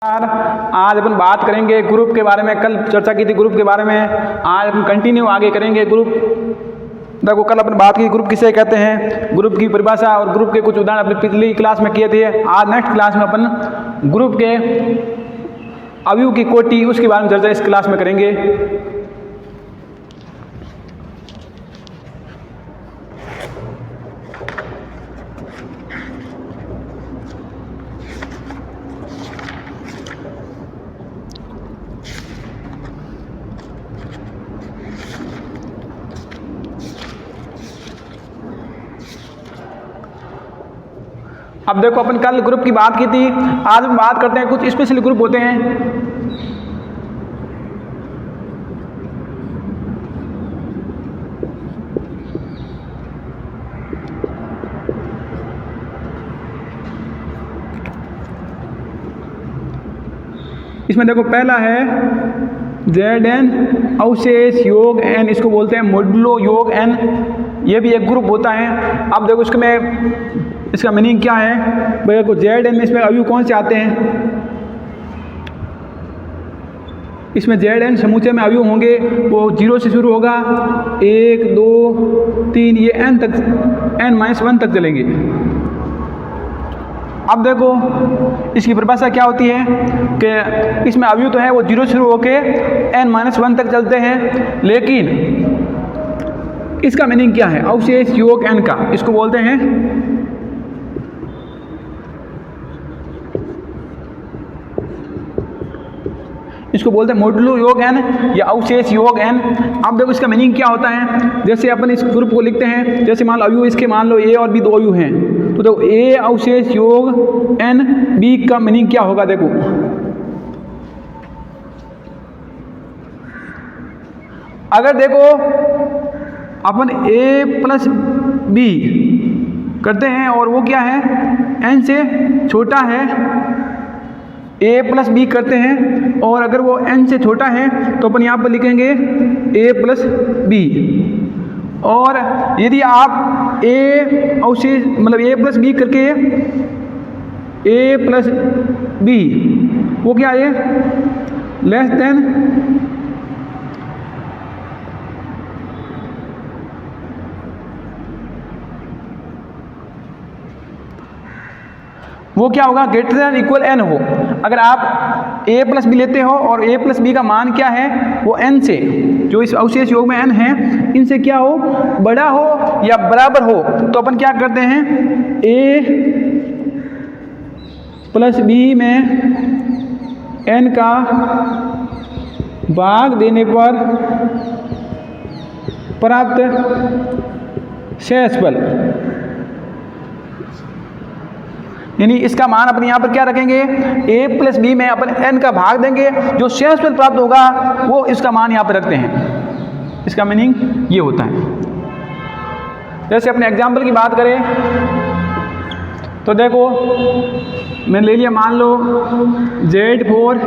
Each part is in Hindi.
आज अपन बात करेंगे ग्रुप के बारे में। कल चर्चा की थी ग्रुप के बारे में, आज अपन कंटिन्यू आगे करेंगे ग्रुप। देखो कल अपन बात की ग्रुप किसे कहते हैं, ग्रुप की परिभाषा और ग्रुप के कुछ उदाहरण अपनी पिछली क्लास में किए थे। आज नेक्स्ट क्लास में अपन ग्रुप के अवयव की कोटि उसके बारे में चर्चा इस क्लास में करेंगे। अब देखो अपन कल ग्रुप की बात की थी, आज हम बात करते हैं कुछ स्पेशल ग्रुप होते हैं। इसमें देखो पहला है ZN अवशेष योग N, इसको बोलते हैं मोडुलो योग N। ये भी एक ग्रुप होता है। अब देखो इसका मीनिंग क्या है भैया को ZN में इसमें अवयव कौन से आते हैं। इसमें ZN समूचे में अवयव होंगे वो 0 से शुरू होगा, 1 2 3 ये N तक N-1 तक चलेंगे। अब देखो इसकी परिभाषा क्या होती है कि इसमें अवयव तो है वो 0 से शुरू होकर N-1 तक चलते हैं, लेकिन इसका मीनिंग क्या है अवशेष योग N का, इसको बोलते हैं मोडुलो योग N या अवशेष योग N। अब देखो इसका मीनिंग क्या होता है। जैसे अपन इस ग्रुप को लिखते हैं, जैसे मान लो अवयव इसके मान लो A और B दो अवयव हैं, तो देखो A अवशेष योग N, B का मीनिंग क्या होगा। देखो अगर देखो अपन A प्लस B करते हैं और वो क्या है N से छोटा है, A प्लस B करते हैं और अगर वो N से छोटा है तो अपन यहाँ पर लिखेंगे A प्लस B। और यदि आप A अवशेष मतलब A प्लस B करके A प्लस B वो क्या है लेस देन वो क्या होगा ग्रेटर देन इक्वल N हो। अगर आप A प्लस B लेते हो और A प्लस B का मान क्या है वो N से, जो इस अवशेष योग में N है, इनसे क्या हो बड़ा हो या बराबर हो, तो अपन क्या करते हैं A प्लस B में N का भाग देने पर प्राप्त शेषफल, यानी इसका मान अपन यहाँ पर क्या रखेंगे A प्लस B में अपन N का भाग देंगे, जो शेषफल प्राप्त होगा वो इसका मान यहाँ पर रखते हैं। इसका मीनिंग ये होता है। जैसे अपने एग्जाम्पल की बात करें तो देखो मैंने ले लिया मान लो Z4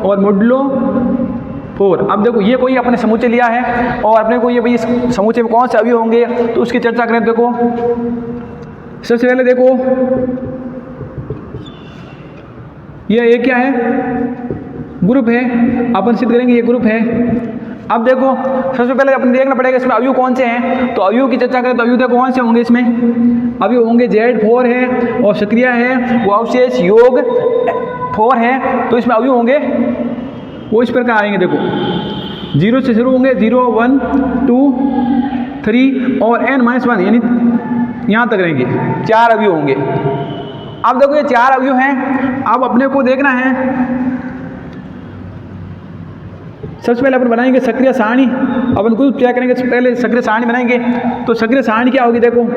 और मोडुलो 4। अब देखो ये कोई अपने समूचे लिया है और अपने को ये भाई इस समूचे में कौन से अवयव होंगे तो उसकी चर्चा करें। देखो सबसे पहले देखो ये क्या है ग्रुप है, अपन सिद्ध करेंगे ये ग्रुप है। अब देखो सबसे पहले अपन देखना पड़ेगा इसमें अवयव कौन से हैं, तो अवयव की चर्चा करें तो अवयव देखो कौन से होंगे। इसमें अवयव होंगे Z4 है और सक्रिय है वो अवशेष योग 4 है, तो इसमें अवयव होंगे वो इस प्रकार आएंगे। देखो 0 से शुरू होंगे 0 1 2 3 और N-1 यानी यहाँ तक रहेंगे, 4 अवयव होंगे। अब देखो ये 4 अवयव हैं। अब अपने को देखना है सबसे पहले अपन बनाएंगे सक्रिय सारणी। अपन कुछ क्या करेंगे पहले सक्रिय सारणी बनाएंगे, तो सक्रिय सारणी क्या होगी देखो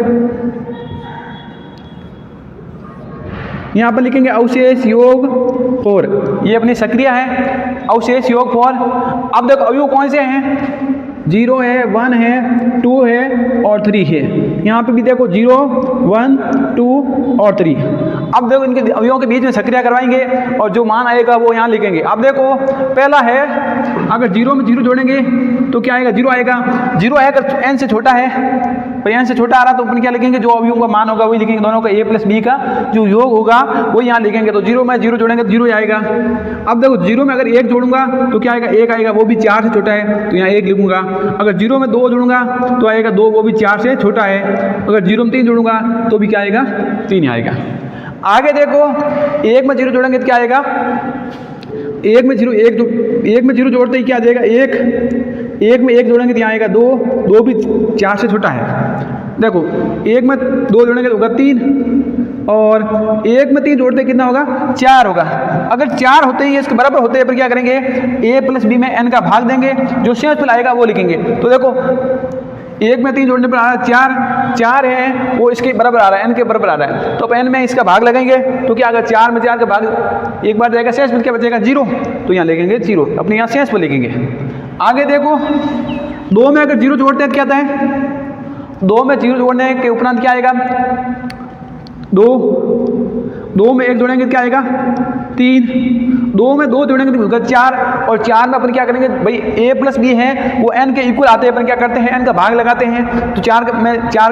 यहाँ पर लिखेंगे अवशेष योग 4, ये अपनी सक्रिय है अवशेष योग 4। अब देखो अवयव कौन से हैं 0 है 1 है 2 है और 3 है। यहाँ पे भी देखो 0 1 2 और 3। अब देखो इनके अवयवों के बीच में सक्रिय करवाएंगे और जो मान आएगा वो यहाँ लिखेंगे। अब देखो पहला है अगर 0 में 0 जोड़ेंगे तो क्या आएगा 0 आएगा। 0 है अगर N से छोटा है भाई एन से छोटा आ रहा तो अपन क्या लिखेंगे, जो अवयवों का मान होगा वही लिखेंगे, दोनों का a प्लस बी का जो योग होगा वो यहाँ लिखेंगे। तो 0 में 0 जोड़ेंगे तो 0 आएगा। अब देखो 0 में अगर 1 जोड़ूंगा तो क्या आएगा, 1 आएगा, वो भी 4 से छोटा है तो यहाँ 1 लिखूंगा। अगर 0 में 2 जोड़ूंगा तो आएगा 2, वो भी 4 से छोटा है। अगर 0 में 3 जोड़ूंगा तो भी क्या आएगा, 3 आएगा। आगे देखो 1 में 0 जोड़ेंगे तो क्या आएगा, 1 में 0 जोड़ते ही क्या आ जाएगा, 1 में 1 जोड़ेंगे तो यहाँ आएगा 2, 2 भी 4 से छोटा है। देखो 1 में 2 जोड़ेंगे तो होगा 3, और 1 में 3 जोड़ते कितना होगा, 4 होगा। अगर 4 होते ही इसके बराबर होते हैं पर क्या करेंगे, a प्लस बी में n का भाग देंगे, जो शेष पर आएगा वो लिखेंगे। तो देखो 1 में 3 जोड़ने पर आ रहा है 4 है, वो इसके बराबर आ रहा है, n के बराबर आ रहा है। तो अब n में इसका भाग लगाएंगे तो क्या अगर 4 में 4 का भाग एक बार जाएगा, शेष में क्या बचेगा 0, तो यहाँ लिखेंगे 0, अपने यहाँ शेष पर लिखेंगे। आगे देखो 2 में अगर 0 जोड़ते हैं तो क्या आता है, 2 में 0 जोड़ने के उपरांत क्या आएगा, 2 में 1 जोड़ेंगे तो क्या आएगा, 3, 2 में 2 जोड़ेंगे तो होगा 4, और 4 में अपन क्या करेंगे भाई a प्लस बी है वो n के इक्वल आते हैं, अपन क्या करते हैं n का भाग लगाते हैं। तो 4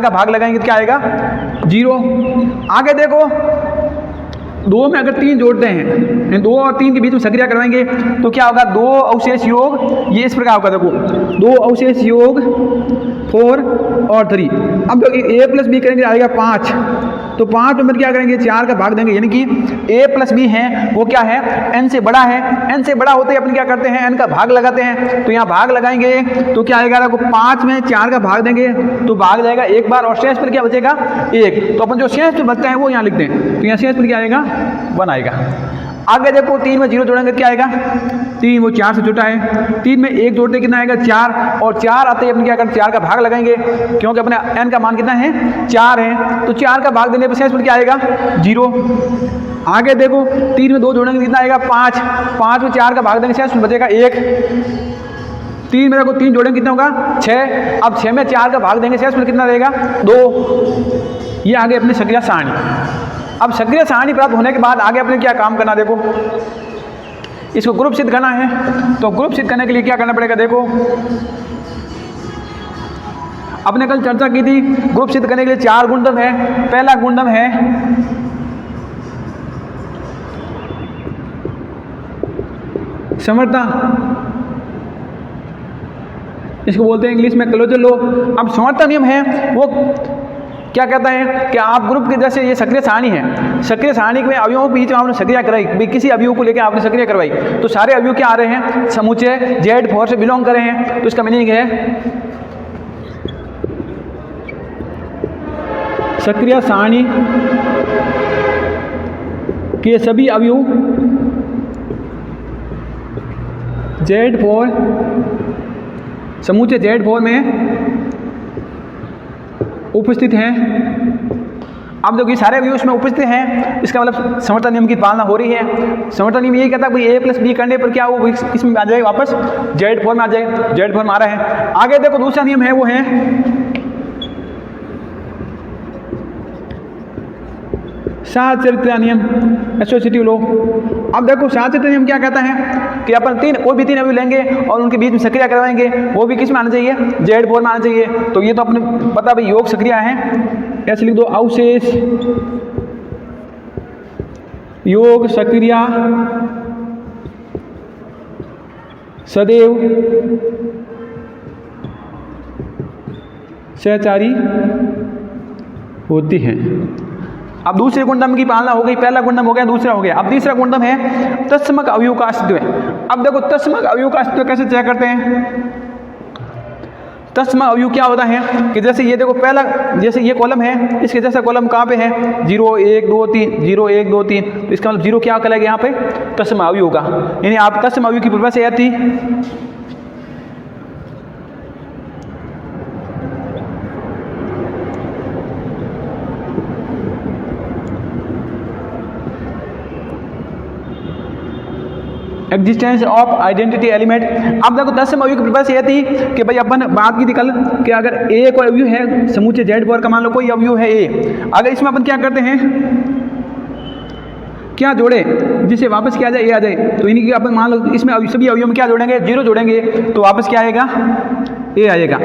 का भाग लगाएंगे तो क्या आएगा, 0। आगे देखो 2 में अगर 3 जोड़ते हैं, 2 और 3 के बीच में सक्रिया करवाएंगे तो क्या होगा, 2 अवशेष योग, ये इस प्रकार होगा। देखो 2 अवशेष योग 4 और 3। अब a प्लस बी करेंगे आएगा 5, तो 5 में क्या करेंगे, 4 का भाग देंगे, यानी कि a प्लस बी है वो क्या है, n से बड़ा है। n से बड़ा होते ही अपन क्या करते हैं, n का भाग लगाते हैं। तो यहाँ भाग लगाएंगे तो क्या आएगा, देखो 5 में 4 का भाग देंगे तो भाग जाएगा एक बार, और शेष पर क्या बचेगा 1। तो अपन जो शेष पर बचता है वो यहाँ लिखते हैं, तो यहाँ शेष पर क्या आएगा, 1 आएगा। आगे देखो 3 में 0 जोड़ेंगे क्या आएगा, 3, वो 4 से छोटा है। 3 में 1 जोड़ते कितना आएगा, 4, और 4 आते ही अपन क्या करें, 4 का भाग लगाएंगे, क्योंकि अपने n का मान कितना है, 4 है। तो 4 का भाग देने पर शेष पर क्या आएगा, 0। आगे देखो 3 में 2 जोड़ेंगे कितना आएगा, 5, 5 में 4 का भाग देंगे, शेष पर बचेगा 1। 3 में देखो 3 जोड़ेंगे कितना होगा, 6। अब 6 में 4 का भाग देंगे, शेष पर कितना रहेगा, 2। ये आगे अपनी सक्रिय सारणी। अब सक्रिय सारणी प्राप्त होने के बाद आगे अपने क्या काम करना, देखो इसको ग्रुप सिद्ध करना है। तो ग्रुप सिद्ध करने के लिए क्या करना पड़ेगा, देखो अपने कल चर्चा की थी, ग्रुप सिद्ध करने के लिए 4 गुणधर्म है। पहला गुणधर्म है समर्था, इसको बोलते हैं इंग्लिश में क्लोजर लॉ। अब समर्था नियम है वो क्या कहता है कि आप ग्रुप के, जैसे ये सक्रिय सारणी है, सक्रिय सारणी में अवयवों के बीच में आपने सक्रिया कराई, किसी अवयव को लेकर आपने सक्रिया करवाई, तो सारे अवयव क्या आ रहे हैं, समुच्चय Z4 से बिलोंग कर रहे हैं। तो इसका मीनिंग है सक्रिय सारणी के सभी अवयव Z4 समुच्चय Z4 में उपस्थित हैं। अब देखो ये सारे अवयव इसमें उपस्थित हैं, इसका मतलब समर्था नियम की पालना हो रही है। समर्था नियम यही कहता है कि a प्लस बी करने पर क्या वो इसमें आ जाएगा, वापस Z4 में आ जाए, Z4 में आ रहा है। आगे देखो दूसरा नियम है वो है साहचर्य नियम, एसोसिएटिव लॉ। अब देखो साहचर्य नियम क्या कहता है कि अपन कोई भी 3 अवयव लेंगे और उनके बीच में सक्रिया करवाएंगे, वो भी किस में आना चाहिए, Z4 में आना चाहिए। तो ये तो अपने पता भाई योग सक्रिया है, ऐसे लिख दो, अवशेष योग सक्रिया सदैव सहचारी होती है। अब दूसरे गुणधर्म की पालना हो गई, पहला गुणधर्म हो गया, दूसरा हो गया। अब तीसरा गुणधर्म है तत्समक अवयव का अस्तित्व। अब देखो तत्समक अवयव का अस्तित्व कैसे तय करते हैं। तत्समक अवयव क्या होता है कि जैसे ये देखो पहला, जैसे ये कॉलम है, इसके जैसा कॉलम कहाँ पे है, 0 1 2 3, 0 1 2 3। तो इसका मतलब 0 क्या कहलाएगा यहाँ पे, तत्समक अवयव का। यानी आप तत्समक अवयव की परिभाषा यह थी एग्जिस्टेंस ऑफ आइडेंटिटी एलिमेंट। अब देखो तत्समक अवयव की परिभाषा यह थी कि भाई अपन बात की थी कल कि अगर ए कोई अवयव है, समुच्चय Z4 का मान लो कोई अवयव है ए, अगर इसमें अपन क्या करते हैं, क्या जोड़े जिसे वापस क्या आ जाए, ए आ जाए। तो इन्हीं की अपन मान लो इसमें सभी अवयव में क्या जोड़ेंगे, 0 जोड़ेंगे, तो वापस क्या आएगा, ए आएगा।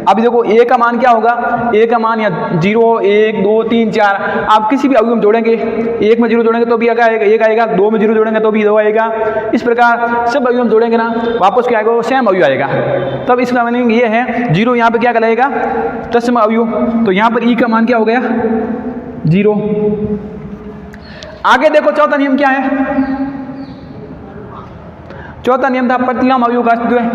अभी देखो ए का मान क्या होगा, ए का मान या 0 1 2 3 4, आप किसी भी अवयव में जोड़ेंगे, 1 में 0 जोड़ेंगे तो भी आएगा 1 आएगा, 2 में 0 जोड़ेंगे तो भी 2 आएगा। इस प्रकार सब अवयव में जोड़ेंगे ना, वापस क्या आएगा, वो सेम अवयव आएगा। तब इसका मीनिंग ये है 0 यहाँ पे क्या कहलाएगा, तत्सम अवयव। तो यहाँ पर ई का मान क्या हो गया, 0। आगे देखो चौथा नियम क्या है, चौथा नियम था प्रतिलोम अवयव का अस्तित्व है।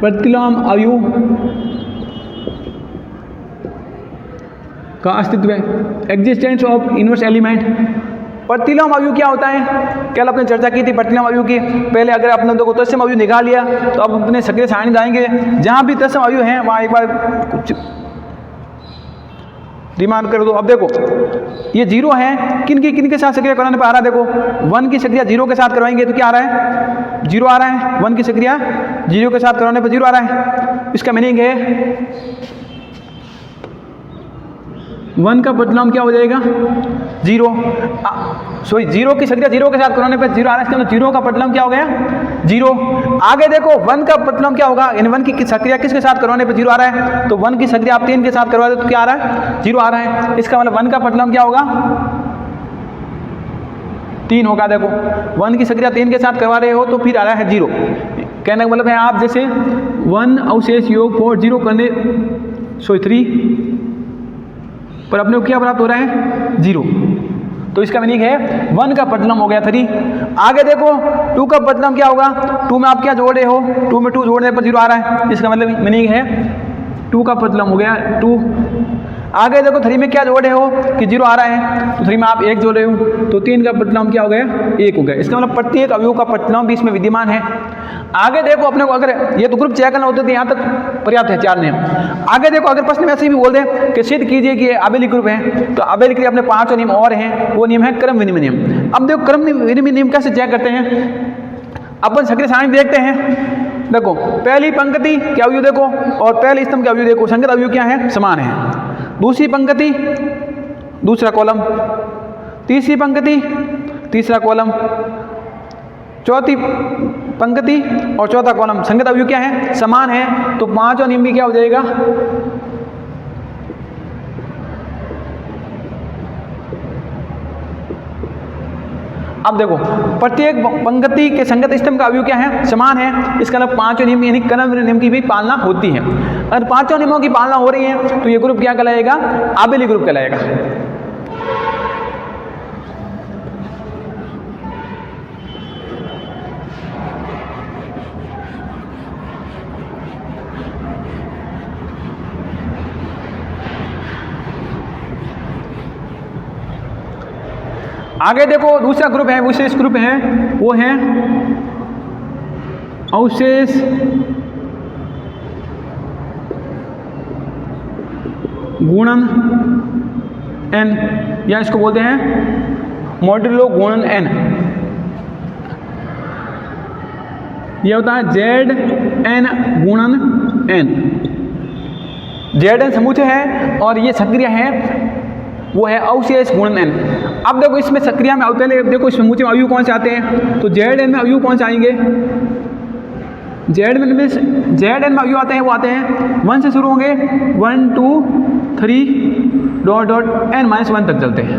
प्रतिलोम अवयव का अस्तित्व है, एग्जिस्टेंस ऑफ इनवर्स एलिमेंट। प्रतिलोम अवयव क्या होता है, कल आपने चर्चा की थी प्रतिलोम अवयव की। पहले अगर आपने देखो तत्सम अवयव निकाल लिया तो अब अपने सक्रिय सारणी जाएंगे, जहां भी तत्सम अवयव है वहां एक बार कुछ रिमार्क कर दो। अब देखो ये 0 है, किन के साथ सक्रिय कराने पर आ रहा है, देखो 1 की सक्रिया 0 के साथ करवाएंगे तो क्या आ रहा है, 0 आ रहा है। 1 की सक्रिया 0 के साथ करवाने पर 0 आ रहा है। इसका मीनिंग है 1 का प्रतिलोम क्या हो जाएगा, 0। 0 की सक्रिया 0 के साथ कराने पर 0 आ रहा है, इसका 0 का प्रतिलोम क्या हो गया, 0। आगे देखो 1 का प्रतिलोम क्या होगा, इन 1 की सक्रिया किसके साथ करवाने पर 0 आ रहा है, तो 1 की सक्रिया आप 3 के साथ करवा दो तो क्या आ रहा है, 0 आ रहा है। इसका मतलब 1 का प्रतिलोम क्या होगा, 3 होगा। देखो 1 की सक्रिया 3 के साथ करवा रहे हो तो फिर आ रहा है 0। कहने का मतलब है आप जैसे 1 अवशेष योग 4 0 करने 3 पर अपने को क्या प्राप्त हो रहा है, 0। तो इसका मीनिंग है 1 का प्रतिलोम हो गया 3। आगे देखो 2 का प्रतिलोम क्या होगा, 2 में आप क्या जोड़ रहे हो, 2 में 2 जोड़ने पर 0 आ रहा है। इसका मतलब मीनिंग है 2 का प्रतिलोम हो गया 2। आगे देखो 3 में क्या जोड़ रहे हो कि 0 आ रहा है, तो 3 में आप 1 जोड़ रहे हो तो 3 का प्रतिलोम क्या हो गया, 1 हो गया। इसका मतलब प्रत्येक अवयव का प्रतिलोम भी इसमें विद्यमान है। आगे देखो अपने को अगर ये तो ग्रुप चेक करना होता है, यहाँ तक पर्याप्त है 4 नियम। आगे देखो अगर प्रश्न में ऐसे भी बोल दें कि सिद्ध कीजिए कि आबेलिक ग्रुप है, तो आबेलिक के लिए अपने 5 नियम और हैं। वो नियम है क्रम विनिमय नियम। अब देखो क्रम विनिमय नियम कैसे चेक करते हैं, अपन सक्रिय सारणी देखते हैं। देखो पहली पंक्ति के अवयव देखो और पहले स्तंभ के अवयव देखो, संगत अवयव क्या है, समान है। दूसरी पंक्ति दूसरा कॉलम, तीसरी पंक्ति तीसरा कॉलम, चौथी पंक्ति और चौथा कॉलम संगत अवयव क्या है, समान है। तो 5वां नियम भी क्या हो जाएगा, अब देखो प्रत्येक पंक्ति के संगत स्तंभ का अवयव क्या है, समान है। इसका मतलब 5वें नियम यानी क्रम नियम की भी पालना होती है। अगर 5 नियमों की पालना हो रही है तो ये ग्रुप क्या कहलाएगा, आबेलिक ग्रुप कहलाएगा। आगे देखो दूसरा ग्रुप है, विशेष ग्रुप है, वो है अवशेष गुणन n, या इसको बोलते हैं मॉड्यूलो गुणन n। ये होता है Zn गुणन n। Zn समुच्चय है और ये सक्रिय है, वो है अवशेष गुणन n। अब देखो इसमें सक्रिय में पहले देखो इसमें समुच्चय में अवयव कौन से आते हैं, तो Zn में अवयव कौन से आएंगे, Zn में अवयव आते हैं, वो आते हैं 1 से शुरू होंगे, 1 2 3 n-1 तक चलते हैं।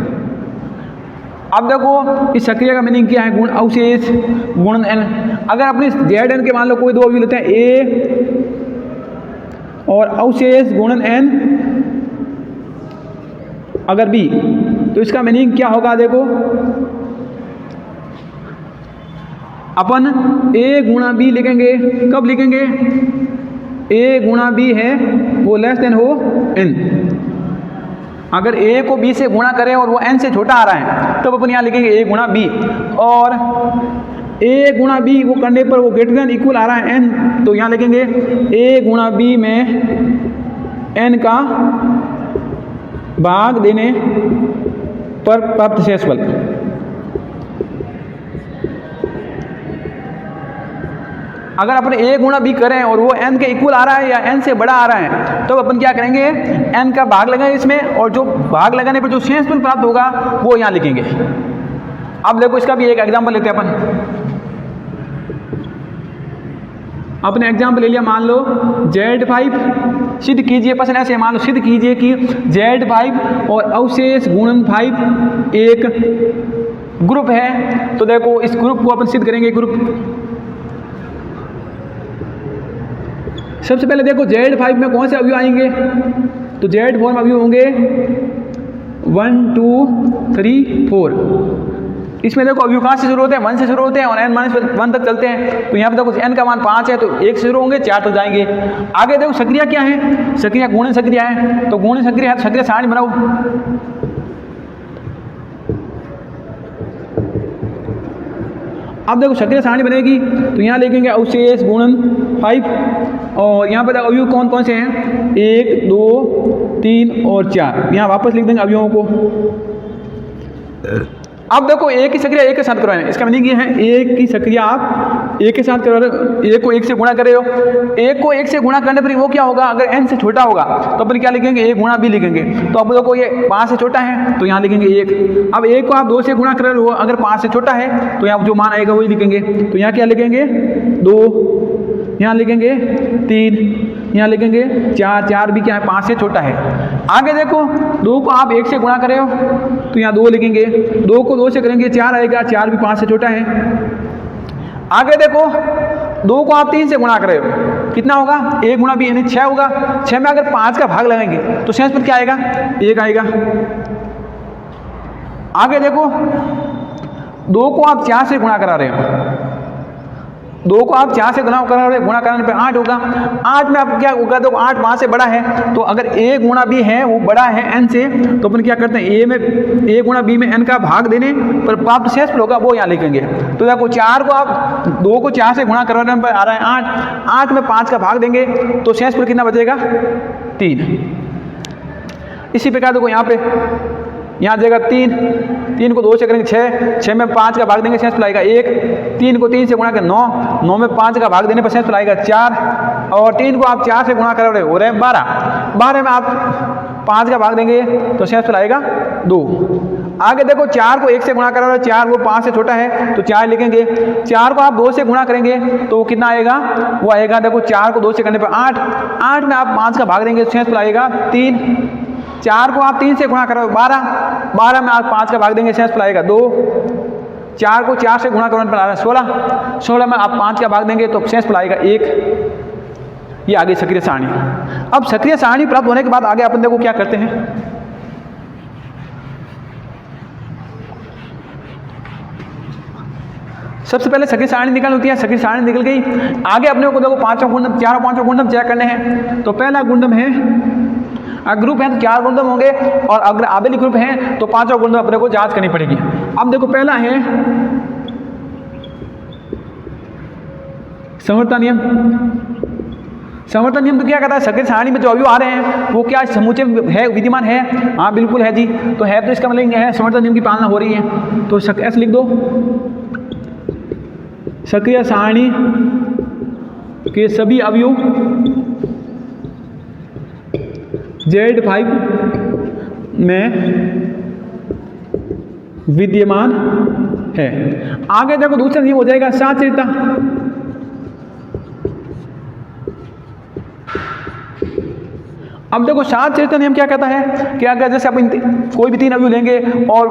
अब देखो इस सक्रिय का मीनिंग क्या है, गुण अवशेष गुणन n। अगर अपने Zn के मान लो कोई दो अवयव लेते हैं a और अवशेष गुणन n अगर b, तो इसका मीनिंग क्या होगा, देखो अपन a गुणा b लिखेंगे। कब लिखेंगे, a गुणा b है वो लेस देन हो n। अगर a को b से गुणा करें और वो n से छोटा आ रहा है तब अपन यहाँ लिखेंगे a गुणा b, और a गुणा b वो करने पर वो ग्रेटर देन इक्वल आ रहा है n, तो यहाँ लिखेंगे a गुणा b में n का भाग देने पर प्राप्त शेषफल। अगर अपन a गुणा b करें और वो n के इक्वल आ रहा है या n से बड़ा आ रहा है तो अपन क्या करेंगे, n का भाग लगाएंगे इसमें, और जो भाग लगाने पर जो शेषफल प्राप्त होगा वो यहाँ लिखेंगे। अब देखो इसका भी एक एग्जांपल लेते हैं अपन। अपने एग्जाम्पल ले लिया, मान लो Z5, सिद्ध कीजिए, प्रश्न ऐसे मान लो सिद्ध कीजिए कि Z5 और अवशेष गुणन 5 एक ग्रुप है। तो देखो इस ग्रुप को अपन सिद्ध करेंगे। ग्रुप सबसे पहले देखो Z5 में कौन से अवयव आएंगे, तो Z4 में अवयव होंगे 1 2 3 4। इसमें देखो अवयव कहाँ से शुरू होते हैं, 1 से शुरू होते हैं और n-1 तक चलते हैं। तो यहाँ पे देखो n का मान 5 है तो 1 से शुरू होंगे 4 तक जाएंगे। आगे देखो सक्रिया क्या है, सक्रिया गुणन सक्रिया है, तो गुणन सक्रिया है तो सक्रिया सारणी बनाओ। अब देखो सक्रिय सारणी बनेगी तो यहाँ लिखेंगे अवशेष गुणन 5 और यहाँ पर अवयव कौन कौन से हैं, 1 2 3 और 4। यहाँ वापस लिख देंगे अवयवों को। अब देखो एक ही सक्रिया एक के साथ करवाएं, इसका मीनिंग ये है एक की सक्रिया आप एक के साथ करवा रहे हो, एक को एक से गुणा कर रहे हो। एक को एक से गुणा करने पर वो क्या होगा, अगर n से छोटा होगा तो अपन क्या लिखेंगे, एक गुणा b लिखेंगे। तो अब देखो ये 5 से छोटा है तो यहाँ लिखेंगे 1। अब एक को आप 2 से गुणा कर रहे हो, अगर 5 से छोटा है तो यहाँ जो मान आएगा वही लिखेंगे। तो यहाँ क्या लिखेंगे 2, यहाँ लिखेंगे 3, यहाँ लिखेंगे 4, 4 भी क्या है 5 से छोटा है। आगे देखो 2 को आप 1 से गुणा कर रहे हो तो यहाँ 2 लिखेंगे, 2 को 2 से करेंगे 4 आएगा, 4 भी 5 से छोटा है। आगे देखो 2 को आप 3 से गुणा कर रहे हो, कितना होगा 1 गुणा b यानी 6 होगा। 6 में अगर 5 का भाग लगाएंगे तो शेष पर क्या आएगा 1 आएगा। आगे देखो 2 को आप 4 से गुणा करा रहे हो, 2 को आप 4 से गुणा कराने पर 8 होगा। 8 में आप क्या होगा, तो 8 5 से बड़ा है तो अगर a गुणा b है वो बड़ा है n से तो अपन क्या करते हैं a गुणा b में n का भाग देने पर प्राप्त शेष होगा वो यहाँ लिखेंगे। तो देखो 4 को आप 2 को 4 से गुणा करवाने पर आ रहा है 8, 8 में 5 का भाग देंगे तो शेष पर कितना बचेगा 3। इसी प्रकार देखो यहाँ पे यहाँ जाएगा 3, 3 को 2 से करेंगे 6, 6 में 5 का भाग देंगे शेष फैलाएगा 1, 3 को 3 से गुणा कर 9, 9 में 5 का भाग देने पर शेष फैलाएगा 4 और 3 को आप 4 से गुणा कर रहे हो रहे 12, 12 में आप 5 का भाग देंगे तो शेष फैलाएगा 2। आगे देखो 4 को 1 से गुणा कर रहे हो, 4 वो 5 से छोटा है तो 4 लिखेंगे। 4 को आप 2 से गुणा करेंगे तो वो कितना आएगा, वो आएगा देखो 4 को 2 से करने पर 8, 8 में आप 5 का भाग देंगे शेष फैलाएगा 3। 4 को आप 3 से गुणा करो 12, 12 में आप 5 का भाग देंगे शेष फैलाएगा 2। 4 को 4 से गुणा करने पर आ रहा है 16, 16 में आप 5 का भाग देंगे तो शेष फैलाएगा 1। ये आगे सक्रिय सारणी। अब सक्रिय सारणी प्राप्त होने के बाद आगे अपन देखो क्या करते हैं। सबसे पहले सक्रिय सारणी निकल होती है, सक्रिय सारणी निकल गई। आगे अपने को देखो 5 गुणनम 4 5 गुणनम चेक करने हैं। तो पहला गुणनम है, ग्रुप है तो 4 गुणनम होंगे और अगर आबेली ग्रुप है तो 5 गुणनम अपने को जांच करनी पड़ेगी। अब देखो पहला है समवर्तन नियम। समवर्तन नियम तो क्या कहता है, सक्रिय सारणी में जो अवयव आ रहे हैं वो क्या समूचे है विद्यमान है, हाँ बिल्कुल है जी। तो है तो इसका मतलब है समवर्तन नियम की पालना हो रही है। तो ऐसे लिख दो, सक्रिय सारणी के सभी अवयव Z5 में विद्यमान है। आगे देखो दूसरा नियम हो जाएगा साचर्यता। अब देखो साचर्यता नियम क्या कहता है कि अगर जैसे अपन कोई भी 3 अवयव लेंगे और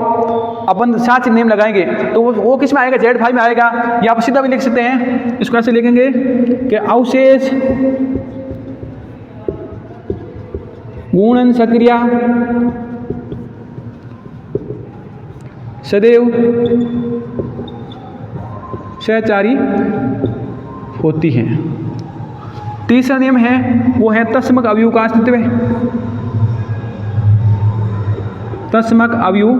अपन साचर्य नियम लगाएंगे तो वो किस में आएगा, Z5 में आएगा। या आप सीधा भी लिख सकते हैं, इसको ऐसे लिखेंगे कि अवशेष गुणन सक्रिया सदैव सहचारी होती है। तीसरा नियम है वो है तत्समक अवयव का अस्तित्व। तत्समक अवयव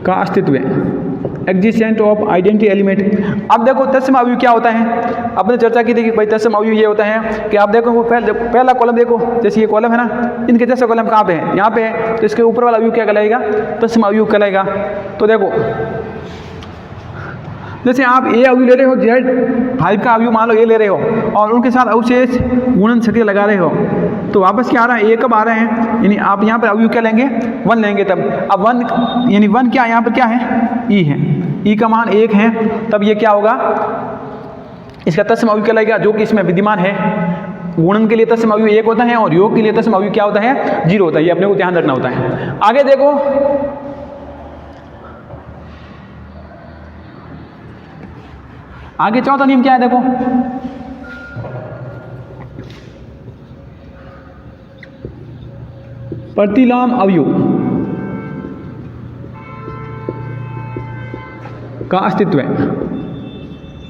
का अस्तित्व, एग्जिस्टेंस ऑफ आइडेंटिटी एलिमेंट। अब देखो तत्सम अवयव क्या होता है, आपने चर्चा की थी कि भाई तत्सम अवयव ये होता है कि आप देखो वो पहला कॉलम देखो, जैसे ये कॉलम है ना, इनके जैसे कॉलम कहाँ पे है, यहाँ पे है, तो इसके ऊपर वाला अवयव क्या कहलाएगा, तत्सम अवयव कहलाएगा। तो देखो जैसे आप ए अवयव ले रहे हो, Z5 का अवयव मान लो ये ले रहे हो और उनके साथ अवशेष गुणन सक्रिय लगा रहे हो, तो वापस क्या आ रहा है, ए कब आ रहे हैं, यानी आप यहाँ पर अवयव क्या लेंगे 1 लेंगे तब। अब 1 यानी 1 क्या यहाँ पर क्या है, ई है। ई का मान 1 है, तब ये क्या होगा, इसका तत्सम अवयव कहलाएगा, जो कि इसमें विद्यमान है। गुणन के लिए तत्सम अवयव 1 होता है और योग के लिए तत्सम अवयव क्या होता है, 0 होता है। ये अपने को ध्यान रखना होता है। आगे देखो, आगे चौथा नियम क्या है, देखो प्रतिलोम अवयव का अस्तित्व है।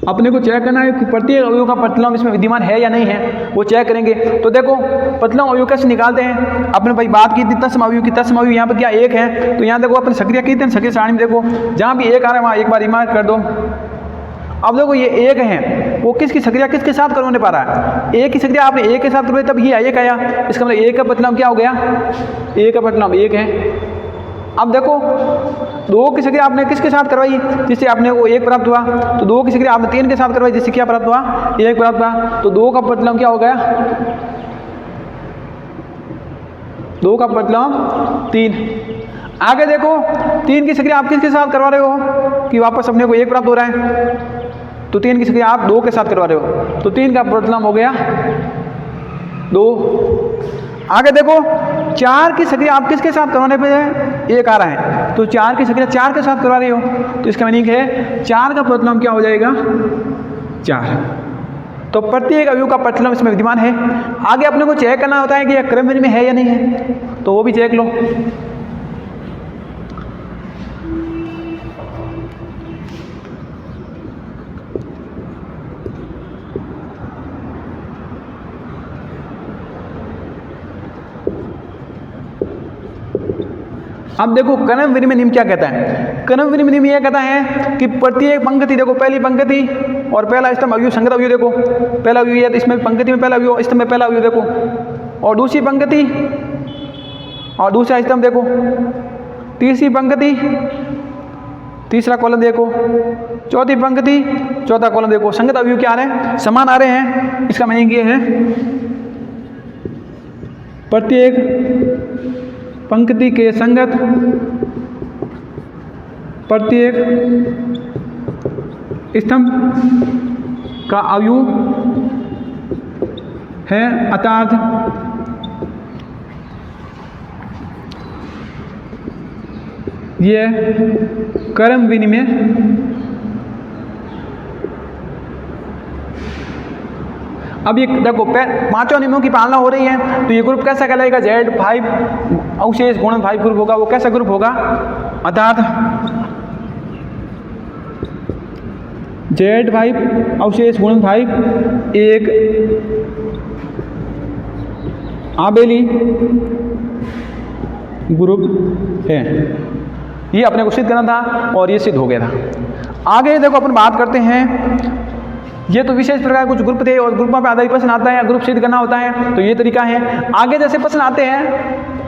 अपने को चेक करना है कि प्रत्येक अवयव का प्रतिलोम इसमें विद्यमान है या नहीं है, वो चेक करेंगे। तो देखो प्रतिलोम अवयव कैसे निकालते हैं, अपने भाई बात की थी तत्सम अवयव की। तत्सम अवयव यहाँ पर क्या 1 है, तो यहाँ देखो अपने सक्रिय की थी, सक्रिय सारणी में देखो जहाँ भी 1 आ रहा है वहाँ एक बार रिमार्क कर दो। अब देखो ये 1 है, वो किसकी सक्रिया किसके साथ करवाने पा रहा है, 1 की सक्रिया आपने 1 के साथ करवाई, तब ये 1 आया। इसका मतलब 1 का प्रतिलोम क्या हो गया, 1 का प्रतिलोम 1 है। अब देखो 2 की सक्रिया आपने किसके साथ करवाई, जिससे आपने को 1 प्राप्त हुआ। तो 2 की सक्रिया आपने 3 के साथ करवाई, जिससे क्या प्राप्त हुआ, 1 प्राप्त हुआ। तो 2 का प्रतिलोम क्या हो गया, 2 का प्रतिलोम 3। आगे देखो 3 की सक्रिया आप किसके साथ करवा रहे हो कि वापस अपने को 1 प्राप्त हो रहा है, तो 3 की सक्रिया आप 2 के साथ करवा रहे हो, तो 3 का प्रतिलोम हो गया 2। आगे देखो 4 की सक्रिया आप किसके साथ करवाने पे 1 आ रहा है, तो 4 की सक्रिया 4 के साथ करवा रहे हो, तो इसका मीनिंग है 4 का प्रतिलोम क्या हो जाएगा, 4। तो प्रत्येक अवयव का प्रतिलोम इसमें विद्यमान है। आगे अपने को चेक करना होता है कि यह क्रमविधि में है या नहीं है, तो वो भी चेक लो। अब देखो क्रम विनिमय नियम क्या कहता है। क्रम विनिमय नियम यह कहता है कि प्रत्येक पंक्ति, देखो पहली पंक्ति और पहला स्तंभ अवयव संगत अवयव, देखो पहला अवयव है, इसमें पंक्ति में पहला अवयव, स्तंभ में पहला अवयव देखो, और दूसरी पंक्ति और दूसरा स्तंभ देखो, तीसरी पंक्ति तीसरा कॉलम देखो, चौथी पंक्ति चौथा कॉलम देखो, संगत अवयव क्या आ रहे हैं, समान आ रहे हैं। इसका मीनिंग ये है प्रत्येक पंक्ति के संगत प्रत्येक स्तंभ का अवयव है, अर्थात यह क्रम विनिमय अब ये देखो पांचों नियमों की पालना हो रही है, तो ये ग्रुप कैसा कहलाएगा, Z5 अवशेष गुणन 5 ग्रुप होगा। वो कैसा ग्रुप होगा, अर्थात Z5 अवशेष गुणन 5 एक आबेली ग्रुप है। ये अपने को सिद्ध करना था और ये सिद्ध हो गया था। आगे देखो अपन बात करते हैं, ये तो विशेष प्रकार कुछ ग्रुप थे और ग्रुपों पे आधारित प्रश्न आता है, ग्रुप सिद्ध करना होता है, तो ये तरीका है। आगे जैसे प्रश्न आते हैं,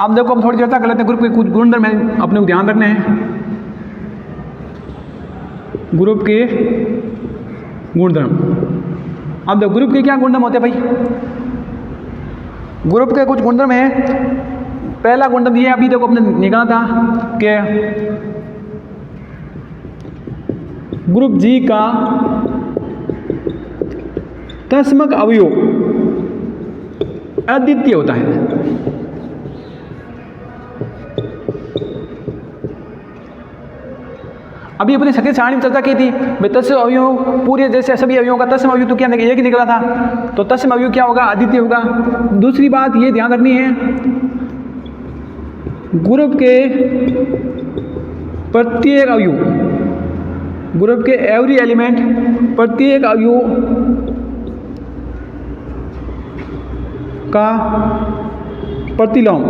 अब देखो हम थोड़ी चर्चा कर लेते हैं ग्रुप के कुछ गुणधर्म है, अपने को ध्यान रखने हैं। ग्रुप के गुणधर्म, अब देखो ग्रुप के क्या गुणधर्म होते हैं भाई, ग्रुप के कुछ गुणधर्म है। पहला गुणधर्म ये अभी देखो अपने निकाला था कि ग्रुप जी का तत्समक अवयव अद्वितीय होता है। अभी अपने सक्रिय सारणी में चर्चा की थी भाई तत्सम अवयव पूरे जैसे सभी अवयवों का तत्सम अवयव तो क्या एक ही निकला था, तो तत्सम अवयव क्या होगा, अद्वितीय होगा। दूसरी बात ये ध्यान रखनी है, ग्रुप के प्रत्येक अवयव, ग्रुप के एवरी एलिमेंट प्रत्येक अवयव का प्रतिलोम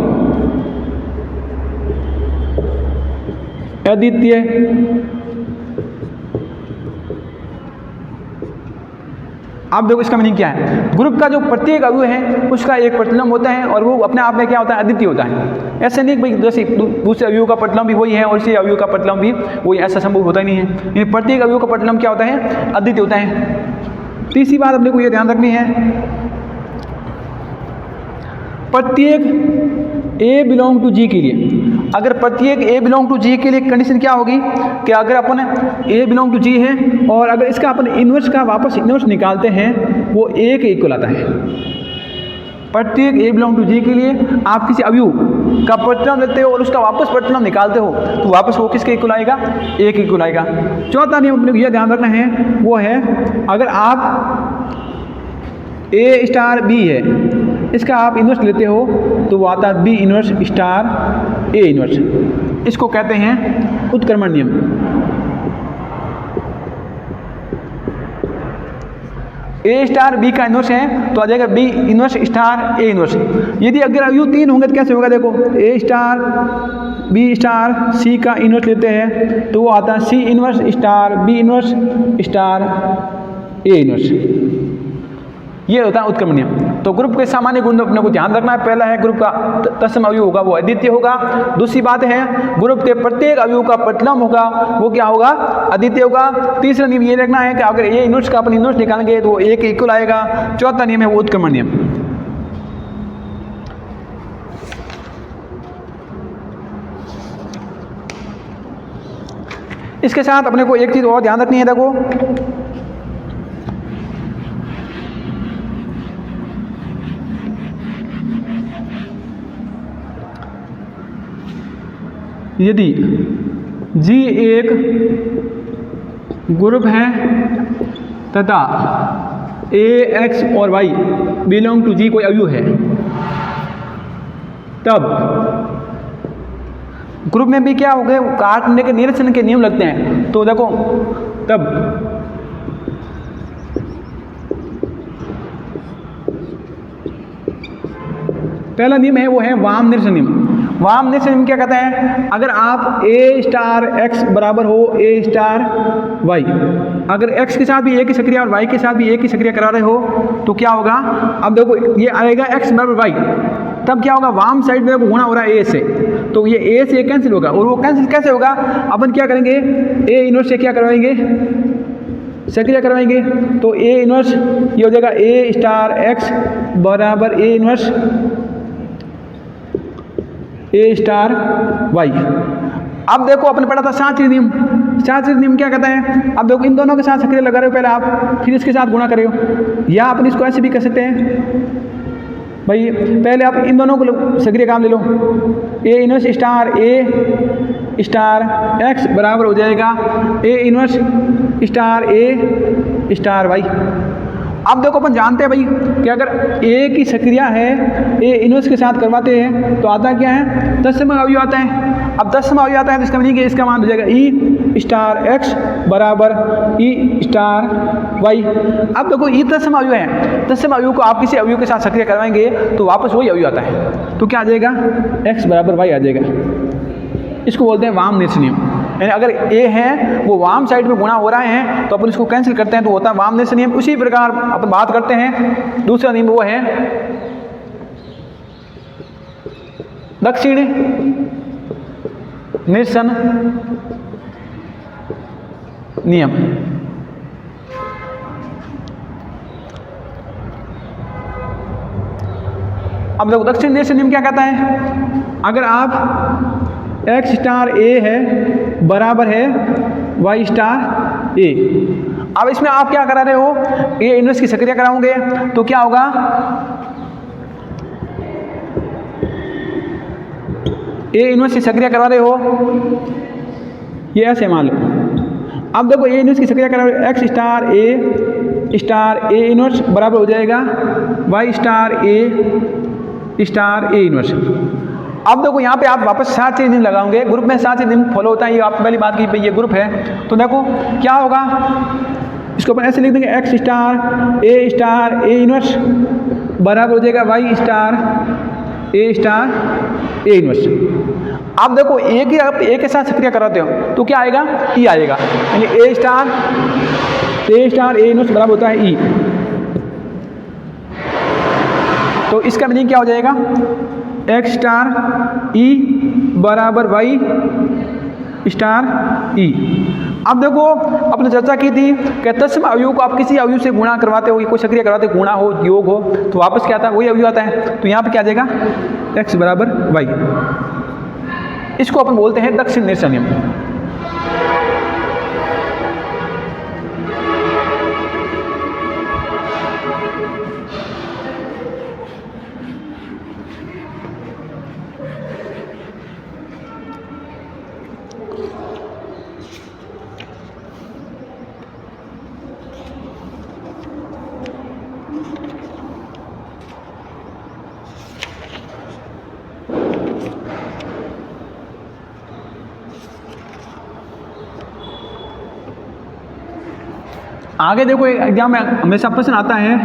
अद्वितीय आप देखो इसका मीनिंग क्या है, ग्रुप का जो प्रत्येक अवयव है उसका एक प्रतिलोम होता है और वो अपने आप में क्या होता है, अद्वितीय होता है। ऐसे नहीं भाई जैसे दूसरे अवयव का प्रतिलोम भी वही है और इसी अवयव का प्रतिलोम भी वही, ऐसा संभव होता ही नहीं है। यानी प्रत्येक अवयव का प्रतिलोम क्या होता है, अद्वितीय होता है। तीसरी बात अपने को ये ध्यान रखनी है, प्रत्येक ए बिलोंग टू जी के लिए, अगर प्रत्येक ए बिलोंग टू जी के लिए कंडीशन क्या होगी कि अगर अपन ए बिलोंग टू जी है और अगर इसका अपन इन्वर्स का वापस इन्वर्स निकालते हैं वो ए के इक्वल आता है। प्रत्येक ए बिलोंग टू जी के लिए आप किसी अवयव का प्रतिलोम लेते हो और उसका वापस प्रतिलोम निकालते हो तो वापस वो किसके इक्वल आएगा, ए के इक्वल आएगा। चौथा नियम अपने को यह ध्यान रखना है वो है, अगर आप ए स्टार बी है इसका आप इन्वर्स लेते हो तो वो आता है B inverse star A inverse. इसको कहते हैं उत्क्रमण नियम। ए स्टार बी का इन्वर्स है तो आ जाएगा B inverse star A inverse. यदि अगर अवयव 3 होंगे तो कैसे होगा, देखो A star B star C का इन्वर्स लेते हैं तो वो आता है C inverse star B inverse star A inverse. ये होता है उत्क्रमण नियम। तो ग्रुप के सामान्य गुण अपने को ध्यान रखना है। पहला है ग्रुप का तत्सम अवयव होगा वो अद्वितीय होगा। दूसरी बात है ग्रुप के प्रत्येक अवयव का प्रतिलोम होगा वो क्या होगा, अद्वितीय होगा। तीसरा नियम ये रखना है कि अगर ए इन्वर्स का अपन इन्वर्स निकालेंगे तो वो ए के इक्वल आएगा। चौथा नियम है वो उत्क्रमण नियम। इसके साथ अपने को एक चीज और ध्यान रखनी है, देखो यदि G एक ग्रुप है तथा A, X और Y बिलोंग टू G कोई अवयव है, तब ग्रुप में भी क्या हो गए, काटने के निरीक्षण के नियम लगते हैं। तो देखो तब पहला नियम है वो है वाम निरीक्षण नियम। वाम निरीक्षण नियम क्या कहता है, अगर आप ए स्टार एक्स बराबर हो ए स्टार वाई, अगर x के साथ भी ए की सक्रिया और y के साथ भी ए की सक्रिया करा रहे हो तो क्या होगा, अब देखो ये आएगा x बराबर वाई, तब क्या होगा वाम साइड में गुणा हो रहा है a से, तो ये a से कैंसिल होगा। और वो कैंसिल कैसे होगा, अपन क्या करेंगे a इनवर्स से क्या करवाएंगे, सक्रिया करवाएंगे। तो a इनवर्स ये हो जाएगा a स्टार x बराबर a inverse a star y। अब देखो अपने पढ़ा था शास्त्रीय नियम। शास्त्रीय नियम क्या कहता है, अब देखो इन दोनों के साथ सक्रिय लगा रहे हो पहले आप, फिर इसके साथ गुणा करे हो, या अपन इसको ऐसे भी कर सकते हैं भाई, पहले आप इन दोनों को सक्रिय काम ले लो, A inverse star A star X बराबर हो जाएगा A inverse star A star Y. अब देखो अपन जानते हैं भाई कि अगर ए की सक्रिया है ए इनवर्स के साथ करवाते हैं तो आता क्या है, तत्सम अवयव आता है। अब तत्सम अवयव आता है तो इसका मीनिंग इसका मान हो जाएगा ई स्टार एक्स बराबर ई स्टार वाई। अब देखो ई तत्सम अवयव है, तत्सम अवयव को आप किसी अवयव के साथ सक्रिय करवाएंगे तो वापस वही अवयव आता है, तो क्या आ जाएगा एक्स बराबर वाई आ जाएगा। इसको बोलते हैं वाम निरीक्षण नियम। यानी अगर ए है वो वाम साइड में गुणा हो रहा है तो अपन इसको कैंसिल करते हैं तो होता है वाम निरीक्षण नियम। उसी प्रकार अपन बात करते हैं दूसरा नियम, वो है दक्षिण निरीक्षण नियम। अब देखो दक्षिण निरीक्षण नियम क्या कहता है, अगर आप एक्स स्टार ए है बराबर है वाई स्टार ए, अब इसमें आप क्या करा रहे हो, ए इनवर्स की सक्रिया कराओगे तो क्या होगा, ए इनवर्स की सक्रिया करा रहे हो, ये ऐसे मान लो। अब देखो ए इनवर्स की सक्रिया करा रहे हो, एक्स स्टार ए इनवर्स बराबर हो जाएगा वाई स्टार ए इनवर्स। अब देखो यहाँ पे आप वापस शास्त्रीय नियम लगाओगे, ग्रुप में शास्त्रीय नियम फॉलो होता है, ये आप पहली बात की भाई ये ग्रुप है, तो देखो क्या होगा, इसको अपन ऐसे लिख देंगे एक्स स्टार ए इनवर्स बराबर हो जाएगा वाई स्टार ए इनवर्स। अब देखो ए की आप ए के साथ सक्रिय कराते हो तो क्या आएगा, ई आएगा, यानी ए स्टार ए इनवर्स बराबर होता है ई। तो इसका मीनिंग क्या हो जाएगा, एक्स स्टार ई बराबर वाई स्टार ई। अब देखो अपने चर्चा की थी कि तत्सम अवयव को आप किसी अवयव से गुणा करवाते हो, कोई सक्रिय करवाते हो, गुणा हो योग हो तो वापस क्या आता है, वही अवयव आता है। तो यहाँ पे क्या आ जाएगा, एक्स बराबर वाई। इसको अपन बोलते हैं दक्षिण निरसन नियम। आगे देखो एग्जाम में हमेशा प्रश्न आता है,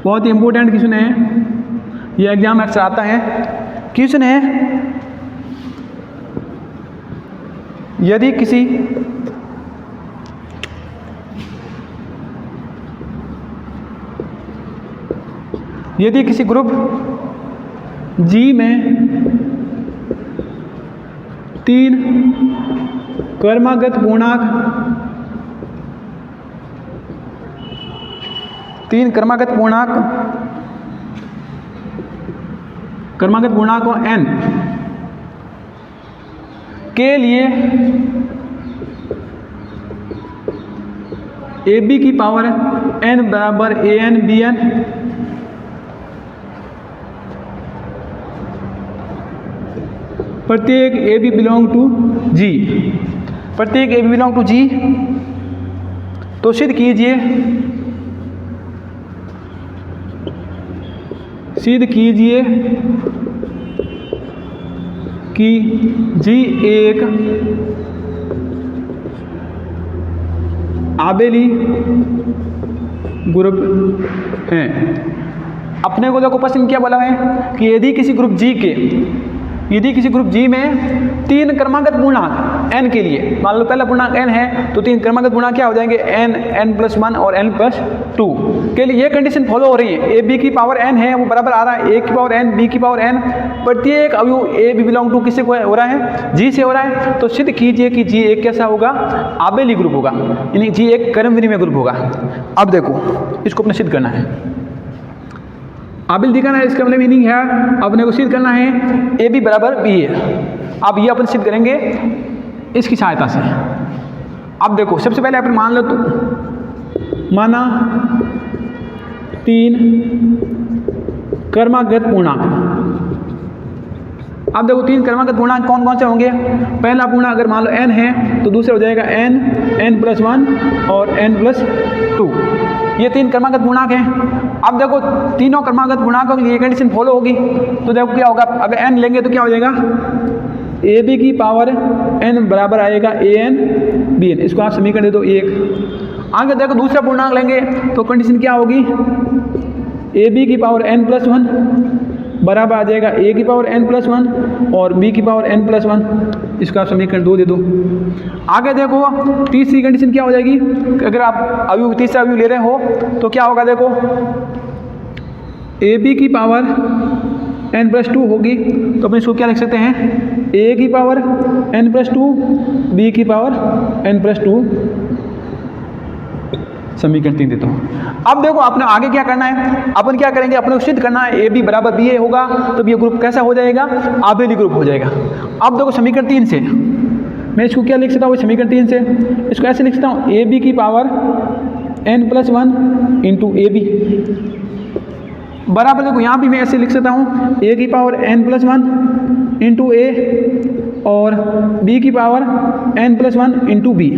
बहुत ही इंपॉर्टेंट क्वेश्चन है ये, एग्जाम में अक्सर आता है। क्वेश्चन है, यदि किसी ग्रुप G में 3 क्रमागत पूर्णांक n के लिए AB की पावर n बराबर AN BN प्रत्येक AB बिलोंग टू G, प्रत्येक AB बिलोंग टू G, तो सिद्ध कीजिए कि G एक आबेली ग्रुप है। अपने को देखो प्रश्न क्या बोला है कि यदि किसी ग्रुप G में 3 क्रमागत पूर्णांक n के लिए, मान लो पहला पूर्णांक n है तो 3 क्रमागत पूर्णांक क्या हो जाएंगे, n+1 और n+2 के लिए ये कंडीशन फॉलो हो रही है। ए बी की पावर n है वो बराबर आ रहा है a की पावर n b की पावर n, प्रत्येक अवयव ए बी बिलोंग टू किससे हो रहा है, G से हो रहा है। तो सिद्ध कीजिए कि G एक कैसा होगा, आबेली ग्रुप होगा, यानी G एक क्रमविनिमय ग्रुप होगा। अब देखो इसको अपने सिद्ध करना है, आबिल दिखाना है, इसका मतलब मीनिंग है अपने को सिद्ध करना है ए बी बराबर बी है। अब ये अपन सिद्ध करेंगे इसकी सहायता से। अब देखो सबसे पहले अपन मान लो, तो माना 3 क्रमागत पूर्णांक। अब देखो 3 क्रमागत पूर्णांक कौन कौन से होंगे, पहला पूर्णांक अगर मान लो n है तो दूसरा हो जाएगा n+1 और n+2, ये 3 क्रमागत पूर्णांक हैं। अब देखो तीनों क्रमागत पूर्णांकों की ये कंडीशन फॉलो होगी, तो देखो क्या होगा, अगर n लेंगे तो क्या हो जाएगा, ए बी की पावर n बराबर आएगा AN BN, इसको आप समीकरण दे दो 1। आगे देखो दूसरा पूर्णांक लेंगे तो कंडीशन क्या होगी, ए बी की पावर n+1 बराबर आ जाएगा a की पावर n+1 और b की पावर n+1, इसका आप समीकरण 2 दे दो। आगे देखो तीसरी कंडीशन क्या हो जाएगी, अगर आप अवयव तीसरा अवयव ले रहे हो तो क्या होगा, देखो ए बी की पावर n+2 होगी तो अपन इसको क्या लिख सकते हैं, a की पावर n+2 b की पावर n+2, समीकरण 3 देता हूँ। अब देखो आपने आगे क्या करना है, अपन क्या करेंगे, अपने को सिद्ध करना है ए बी बराबर बी ए होगा तो ये ग्रुप कैसा हो जाएगा, आबेली ग्रुप हो जाएगा। अब देखो समीकरण 3 से मैं इसको क्या लिख सकता हूँ, समीकरण 3 से इसको ऐसे लिख सकता हूँ, ए बी की power n+1 into A B बराबर, देखो यहाँ भी मैं ऐसे लिख सकता हूँ, ए की पावर n+1 इंटू ए और बी की पावर n+1 इंटू बी।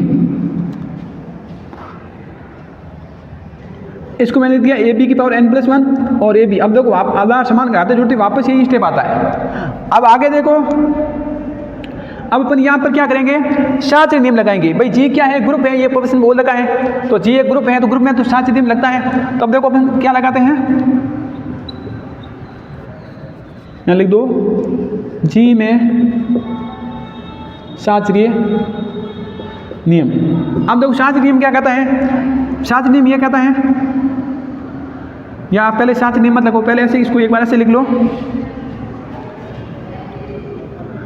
इसको मैंने दिया ए बी की पावर n+1 और ए बी। अब देखो आप आधार समान घाते जुड़ते वापस यही स्टेप आता है। अब आगे देखो, अब अपन यहाँ पर क्या करेंगे, शास्त्रीय नियम लगाएंगे। भाई जी क्या है, ग्रुप है, ये प्रश्न बोल रखा है तो जी एक ग्रुप है, तो ग्रुप में तो शास्त्रीय नियम लगता है। तब देखो अपन क्या लगाते हैं, यहाँ लिख दो, जी में शास्त्रीय नियम। अब देखो शास्त्रीय नियम क्या कहता है, शास्त्रीय नियम ये कहता है, या आप पहले साथ नियम मत लगो, पहले ऐसे इसको एक बार ऐसे लिख लो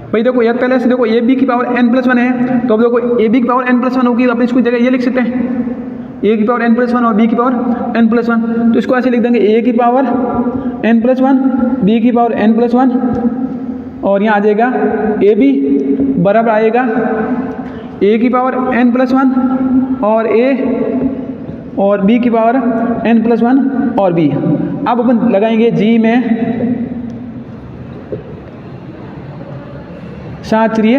भाई। देखो यार पहले से देखो ए बी की पावर n+1 है, तो अब देखो ए बी की पावर n+1 होगी तो अपने इसको जगह ये लिख सकते हैं ए की पावर n+1 और बी की पावर n+1, तो इसको ऐसे लिख देंगे ए की पावर n+1 बी की पावर n+1 और यहाँ आ जाएगा ए बी बराबर आएगा ए की पावर n+1 और ए और बी की पावर n+1 और बी। अब अपन लगाएंगे जी में शास्त्रीय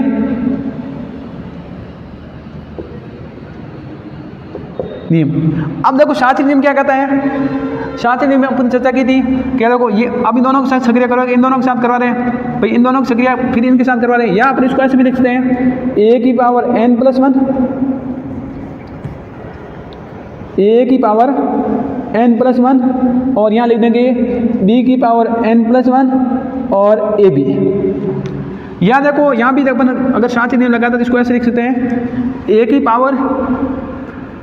नियम। अब देखो शास्त्रीय नियम क्या कहता है, शास्त्रीय नियम में अपन चर्चा की थी, क्या देखो ये अब इन दोनों के साथ सक्रिय करवाएंगे, इन दोनों के साथ करवा रहे हैं भाई, इन दोनों की सक्रिय फिर इनके साथ करवा रहे हैं, या अपन इसको ऐसे भी लिख सकते हैं ए की पावर n+1 ए की पावर n+1 और यहाँ लिख देंगे बी की पावर n+1 और ए बी। यहाँ देखो यहाँ भी अपन अगर शास्त्रीय नियम लगाता तो इसको ऐसे लिख सकते हैं ए की पावर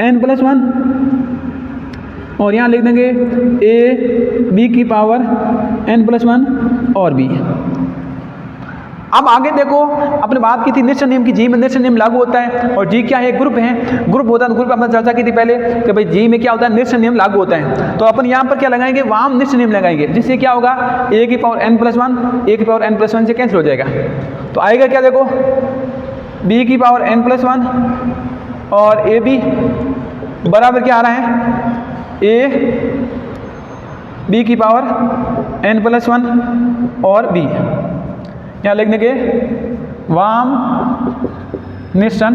n+1 और यहाँ लिख देंगे ए बी की पावर n+1 और बी। अब आगे देखो अपने बात की थी निश्चय नियम की, जी में निश्चय नियम लागू होता है और जी क्या है, ग्रुप है, ग्रुप होता है, ग्रुप अपने चर्चा की थी पहले कि भाई जी में क्या होता है, निश्चय नियम लागू होता है। तो अपन यहाँ पर क्या लगाएंगे, वाम निश्चय नियम लगाएंगे, जिससे क्या होगा ए की पावर n+1 ए की पावर n+1 से कैंसिल हो जाएगा, तो आएगा क्या देखो बी की पावर n+1 और ए बी बराबर क्या आ रहा है ए बी की पावर n+1 और बी। यहाँ लिखने के वाम निश्चय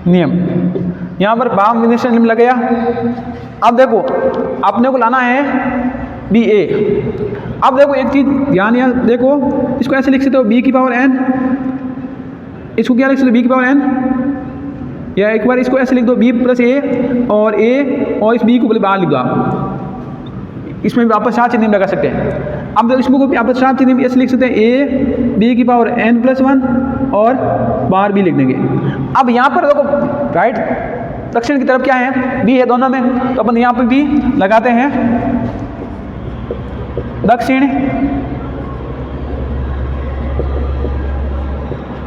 नियम, यहाँ पर वाम निश्चय नियम लग गया। अब देखो अपने को लाना है बी ए। अब देखो एक चीज ध्यान, यहाँ देखो इसको ऐसे लिख सकते हो बी की पावर n, इसको क्या लिख सकते हो बी की पावर n, या एक बार इसको ऐसे लिख दो बी प्लस ए और इस बी को बाहर लिख दो आप, इसमें भी वापस शास्त्रीय नियम लगा सकते हैं। अब इसमें को वापस शास्त्रीय नियम ऐसे लिख सकते हैं ए बी की पावर n+1 और बाहर बी लिख देंगे। अब यहाँ पर देखो राइट दक्षिण की तरफ क्या है, बी है दोनों में, तो अपन यहाँ पर बी लगाते हैं दक्षिण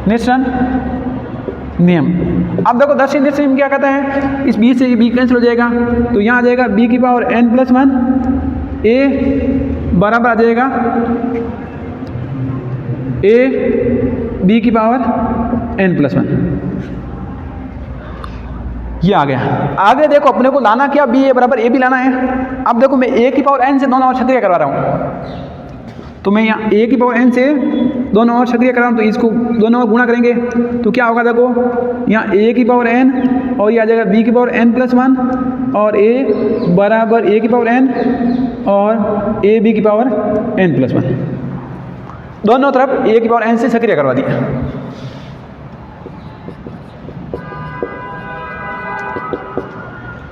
निश्चय नियम। अब देखो दक्षिण निश्चय नियम क्या कहता है, इस बी से बी कैंसिल हो जाएगा, तो यहाँ आ जाएगा बी की पावर n+1 ए बराबर आ जाएगा ए बी की पावर n+1, ये आ गया। आगे देखो अपने को लाना क्या, बी ए बराबर ए बी लाना है। अब देखो मैं ए की पावर n से दोनों और सक्रिय करवा रहा हूँ, तो मैं यहाँ ए की पावर n से दोनों और सक्रिय कर रहा हूँ, तो इसको दोनों और गुणा करेंगे तो क्या होगा, देखो यहाँ ए की पावर n और ये आ जाएगा बी की पावर n+1 और ए बराबर ए की पावर n और ए बी की पावर n+1, दोनों तरफ ए की पावर n से सक्रिय करवा दिया।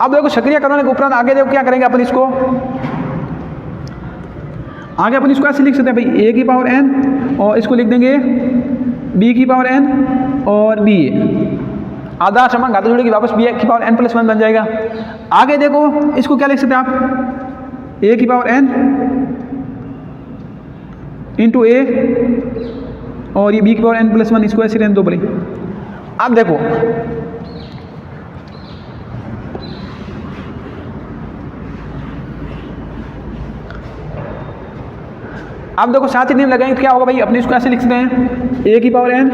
अब देखो सक्रिय करवाने के उपरांत आगे देखो क्या करेंगे अपन इसको, आगे अपन इसको ऐसे लिख सकते हैं भाई ए की पावर n और इसको लिख देंगे बी की पावर n और बी आधा समान घात जोड़ेगी वापस बी की पावर n+1 बन जाएगा। आगे देखो इसको क्या लिख सकते हैं आप, ए की पावर n इंटू ए और ये बी की पावर n+1, इसको ऐसे रहने दो बोले। अब देखो अब देखो साथ ही नियम लगाएंगे तो क्या होगा भाई, अपने इसको ऐसे लिख सकते हैं ए की पावर n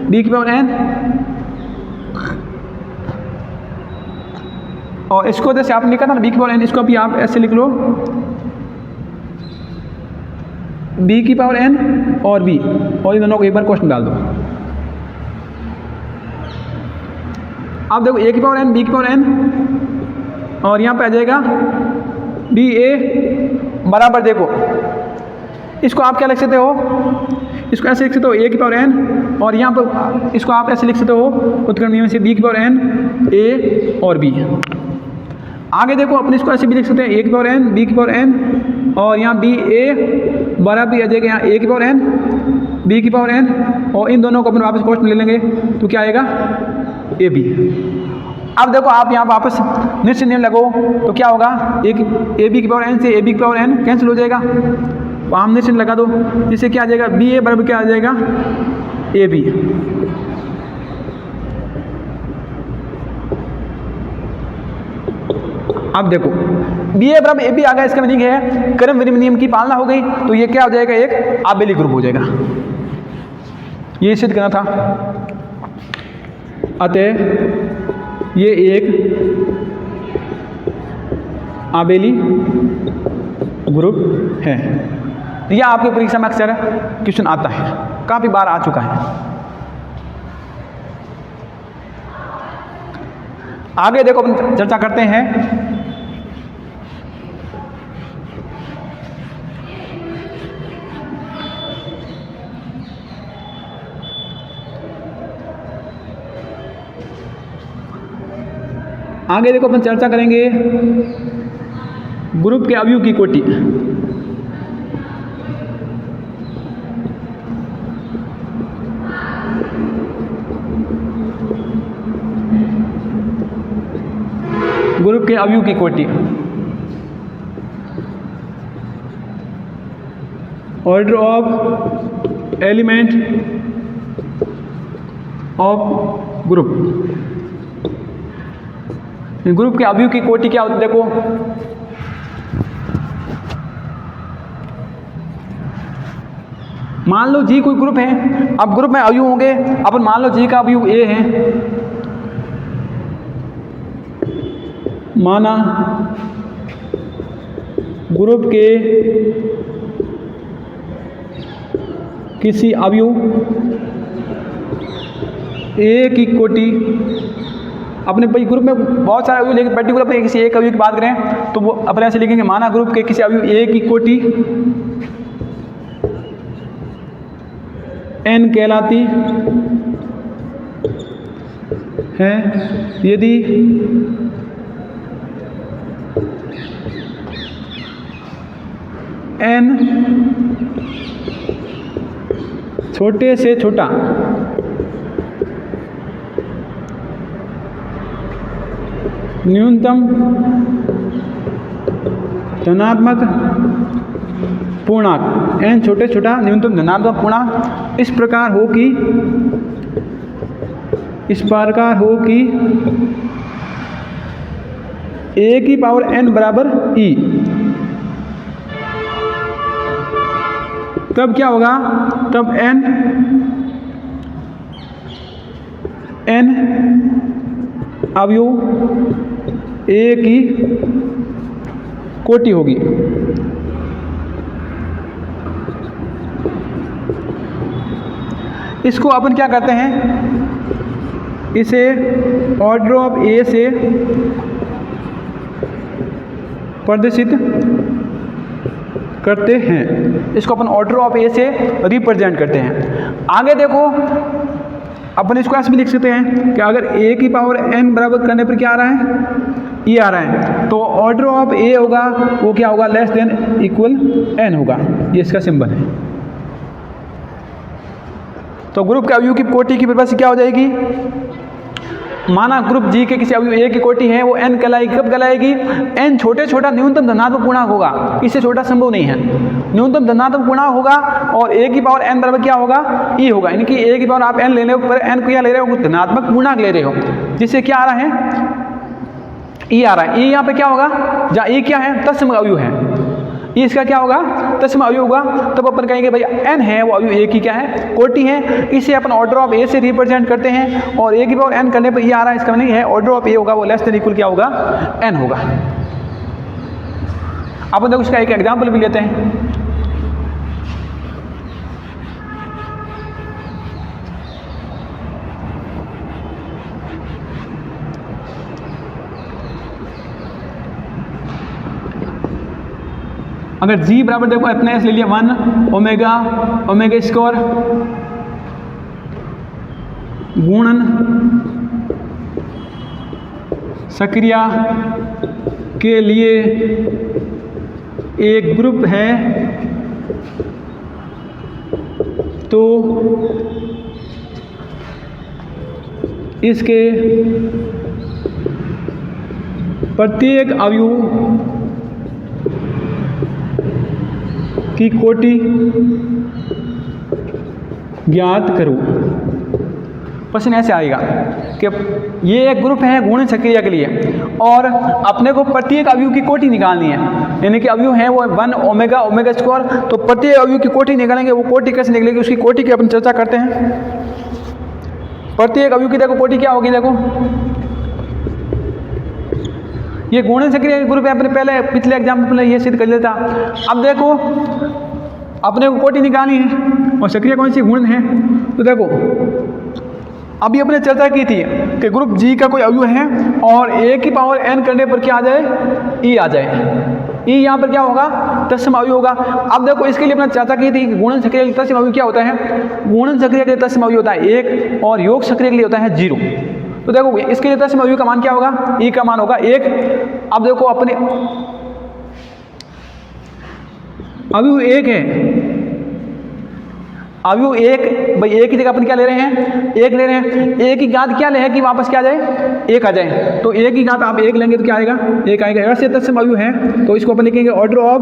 बी की पावर n और इसको जैसे आपने लिखा था ना बी की पावर n, इसको अभी आप ऐसे लिख लो बी की पावर n और बी, और इन दोनों को एक बार क्वेश्चन डाल दो। अब देखो ए की पावर n बी की पावर n और यहाँ पे आ जाएगा बी ए बराबर, देखो इसको आप क्या लिख सकते हो, इसको ऐसे लिख सकते हो ए की पावर n और यहाँ पर इसको आप ऐसे लिख सकते हो उत्क्रमण नियम से बी की पावर n ए और बी। आगे देखो अपने इसको ऐसे भी लिख सकते हैं ए की पावर n बी की पावर n और यहाँ बी ए बराबर आ जाएगा यहाँ ए की पावर n बी की पावर n और इन दोनों को अपन वापस क्वेश्चन ले लेंगे तो क्या आएगा ए बी। अब देखो आप यहाँ वापस निश्चित नियम लगो तो क्या होगा, एक ए बी की पावर एन से ए बी की पावर एन कैंसिल हो जाएगा, तो हम निश्चित लगा दो, जिससे क्या आ जाएगा, बी ए बराबर क्या आ जाएगा, ए बी। अब देखो बी ए बराबर ए बी आ गया, इसका मीनिंग है क्रम विनिमय नियम की पालना हो गई, तो ये क्या हो जाएगा, एक आबेली ग्रुप हो जाएगा, ये सिद्ध करना था। अतः ये एक आबेली ग्रुप है। यह आपके परीक्षा में अक्सर क्वेश्चन आता है, काफी बार आ चुका है। आगे देखो अपन चर्चा करते हैं अपन चर्चा करेंगे ग्रुप के अवयव की कोटि। ग्रुप के अवयव की कोटि, order of element of group. Group के अवयव की कोटि क्या होती है, देखो मान लो जी कोई ग्रुप है, अब ग्रुप में अवयव होंगे, अपन मान लो जी का अवयव ए है, माना ग्रुप के किसी अवयव ए की कोटि, अपने भाई ग्रुप में बहुत सारे अवयव, लेकिन पर्टिकुलर अपने किसी एक अवयव की बात करें तो वो अपने ऐसे लिखेंगे, माना ग्रुप के किसी अवयव ए की कोटि n कहलाती है यदि n छोटे से छोटा न्यूनतम धनात्मक पूर्णांक, n छोटे छोटा न्यूनतम धनात्मक पूर्णांक इस प्रकार हो कि a की पावर n बराबर e, तब क्या होगा, तब n अवयव a की कोटि होगी। इसको अपन क्या करते हैं, इसे ऑर्डर ऑफ ए से प्रदर्शित करते हैं, इसको अपन ऑर्डर ऑफ ए से रिप्रेजेंट करते हैं। आगे देखो अपन इसको ऐसे भी लिख सकते हैं कि अगर a की पावर n बराबर करने पर क्या आ रहा है, e आ रहा है, तो ऑर्डर ऑफ a होगा वो क्या होगा, लेस देन इक्वल n होगा, ये इसका सिंबल है। तो ग्रुप के अवयव की कोटि की परिभाषा क्या हो जाएगी, माना ग्रुप जी के किसी अवयव ए की कोटि है, वो n कहलाएगी, कब कहलाएगी, n छोटे छोटा न्यूनतम धनात्मक पूर्णांक होगा, इससे छोटा संभव नहीं है, न्यूनतम धनात्मक पूर्णांक होगा, और a की पावर n बराबर क्या होगा, e होगा, यानी कि a की पावर आप n लेने पर n को क्या ले रहे हो, धनात्मक पूर्णांक ले रहे हो, जिससे क्या आ रहा है, e आ रहा है। e यहाँ पे क्या होगा, जहाँ e क्या है, तत्सम अवयव है, e इसका क्या होगा, तत्सम अवयव होगा, तब अपन कहेंगे भाई n है वो अवयव a की क्या है, कोटि है, इसे अपन ऑर्डर ऑफ a से रिप्रेजेंट करते हैं, और a की पावर n करने पर e आ रहा है, इसका नहीं है ऑर्डर ऑफ a होगा वो लेस देन इक्वल क्या होगा, n होगा। अपन देखो इसका एक एग्जाम्पल भी लेते हैं। अगर g बराबर देखो अपने ऐसे ले लिया 1 ओमेगा स्क्वायर गुणन सक्रिया के लिए एक ग्रुप है, तो इसके प्रत्येक अवयव की कोटि ज्ञात करो। प्रश्न ऐसे आएगा कि ये एक ग्रुप है गुणन सक्रिया के लिए और अपने को प्रत्येक अवयव की कोटि निकालनी है, यानी कि अवयव है वो 1 ओमेगा ओमेगा स्क्वायर, तो प्रत्येक अवयव की कोटि निकालेंगे। वो कोटि कैसे निकलेगी उसकी कोटि की अपन चर्चा करते हैं। प्रत्येक अवयव की देखो कोटि क्या होगी, देखो ये गुणन सक्रिया के ग्रुप है, अपने पहले पिछले एग्जाम्पल में ये सिद्ध कर लेता। अब देखो अपने को कोटि निकालनी है और सक्रिया कौन सी, गुणन है। तो देखो अभी अपने चर्चा की थी कि ग्रुप जी का कोई अवयव है और a की पावर n करने पर क्या आ जाए, e आ जाए। e यहाँ पर क्या होगा, तत्सम अवयव होगा। अब देखो इसके लिए अपने चर्चा की थी कि गुणन सक्रिया के लिए तत्सम अवयव क्या होता है, गुणन सक्रिया के लिए तत्सम अवयव होता है 1 और योग सक्रिया के लिए होता है 0। तो देखो इसके लिए तत्सम अवयव का मान क्या होगा, e का मान होगा 1। अब देखो अपने अवयव 1 है, अवयव 1 भाई 1 की जगह अपन क्या ले रहे हैं, 1 ले रहे हैं। 1 की घात क्या ले है कि वापस क्या आ जाए, 1 आ जाए। तो 1 की घात आप 1 लेंगे तो क्या आएगा, 1 आएगा। ऐसे तत्सम अवयव है तो इसको अपन लिखेंगे ऑर्डर ऑफ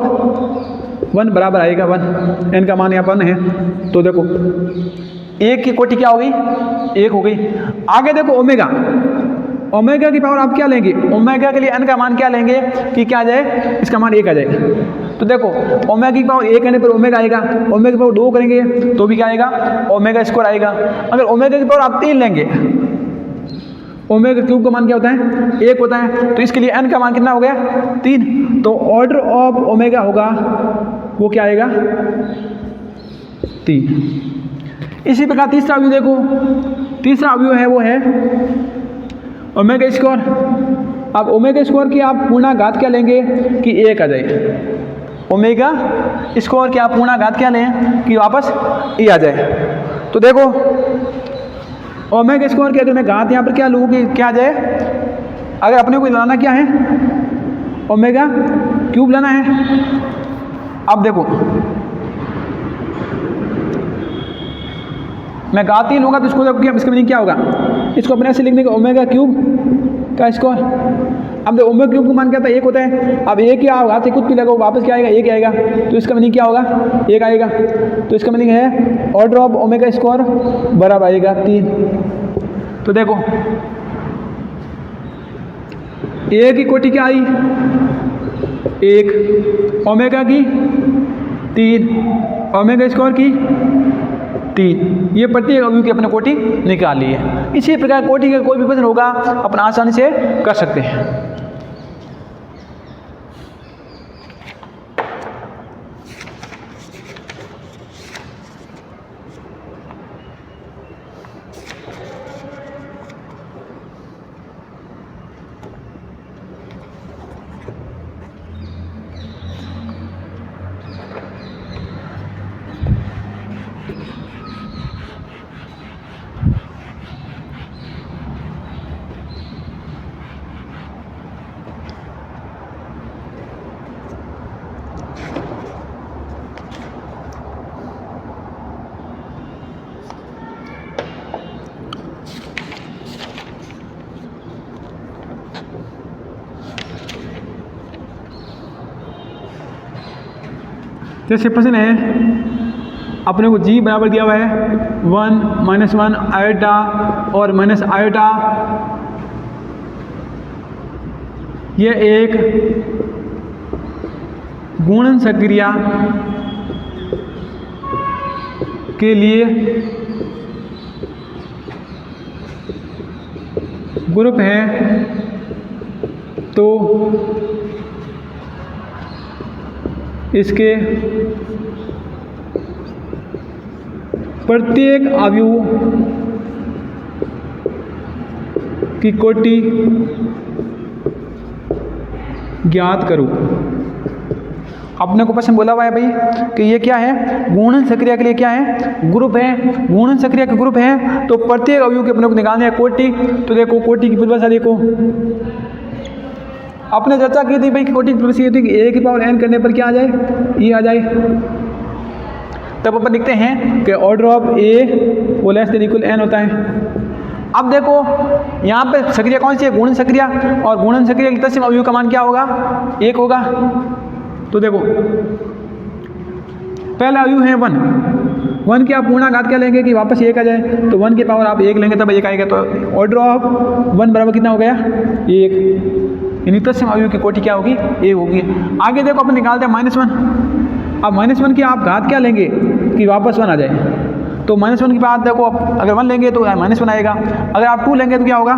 1 बराबर आएगा 1, n का मान यहाँ पर है। तो देखो 1 की कोटि क्या हो गई, 1 हो गई। आगे देखो ओमेगा, ओमेगा की पावर आप क्या लेंगे, ओमेगा के लिए n का मान क्या लेंगे कि क्या आ जाए, इसका मान 1 आ जाए। तो देखो ओमेगा की पावर 1 करने पर ओमेगा आएगा, ओमेगा की पावर 2 करेंगे तो भी क्या आएगा, ओमेगा स्क्वायर आएगा। अगर ओमेगा की पावर आप 3 लेंगे, ओमेगा क्यूब का मान क्या होता है, 1 होता है, तो इसके लिए n का मान कितना हो गया, 3। तो ऑर्डर ऑफ ओमेगा होगा वो क्या आएगा, 3। इसी प्रकार तीसरा अवयव देखो, तीसरा अवयव है वो है ओमेगा स्क्वायर। अब ओमेगा स्क्वायर की आप पूर्ण घात क्या लेंगे कि 1 आ जाए, ओमेगा स्क्वायर की आप पूर्ण घात क्या लें कि वापस e आ जाए। तो देखो ओमेगा स्क्वायर की अगर मैं घात यहाँ पर क्या लूँ कि क्या आ जाए, अगर अपने को लाना क्या है, ओमेगा क्यूब लाना है। अब देखो मैं घात ही लूँगा तो इसको देखो कि इसका मीनिंग क्या होगा, इसको अपने से लिख देंगे ओमेगा क्यूब का स्क्वायर। अब देखो ओमेगा क्यूब का मान क्या था, 1 होता है। अब 1 ही आप घात से कुछ भी लगाओ वापस क्या आएगा, 1 आएगा। तो इसका मीनिंग क्या होगा, 1 आएगा। तो इसका मीनिंग है ऑर्डर ऑफ ओमेगा स्क्वायर बराबर आएगा 3। तो देखो a की कोटि क्या आई, 1, ओमेगा की 3, ओमेगा स्क्वायर की 3। ये प्रत्येक अवयव की अपने कोटि निकाल ली है। इसी प्रकार कोटि का कोई भी प्रश्न होगा अपन आसानी से कर सकते हैं। जैसे प्रश्न है अपने को g बराबर दिया हुआ है 1 -1 आयोटा और माइनस आयोटा, यह एक गुणन सक्रिया के लिए ग्रुप है, तो इसके प्रत्येक अवयव की कोटि ज्ञात करो। अपने को प्रश्न बोला हुआ है भाई कि ये क्या है, गुणन सक्रिया के लिए क्या है, ग्रुप है। गुणन सक्रिया के ग्रुप है तो प्रत्येक अवयव के अपने को निकालने है कोटि। तो देखो कोटि की परिभाषा देखो, आपने चर्चा की थी भाई कोटि की परिभाषा ये थी कि a की पावर n करने पर क्या आ जाए, e आ जाए। तब अपन लिखते हैं कि ऑर्डर ऑफ a वो लेस देन इक्वल n होता है। अब देखो यहाँ पे सक्रिया कौन सी है, गुणन सक्रिया, और गुणन सक्रिया के तत्सम अवयव का मान क्या होगा, 1 होगा। तो देखो पहला अवयव है 1 की आप पूर्णाघात क्या लेंगे कि वापस 1 आ जाए, तो 1 की पावर आप 1 लेंगे तब 1 आएगा। तो ऑर्डर ऑफ 1 बराबर कितना हो गया, 1, यानी तत्सम अवयव की कोटि क्या होगी, 1 होगी। आगे देखो अपन निकालते हैं -1। अब -1 की आप घात क्या लेंगे कि वापस 1 आ जाए, तो -1 की बात देखो, अगर 1 लेंगे तो -1 आएगा, अगर आप 2 लेंगे तो क्या होगा,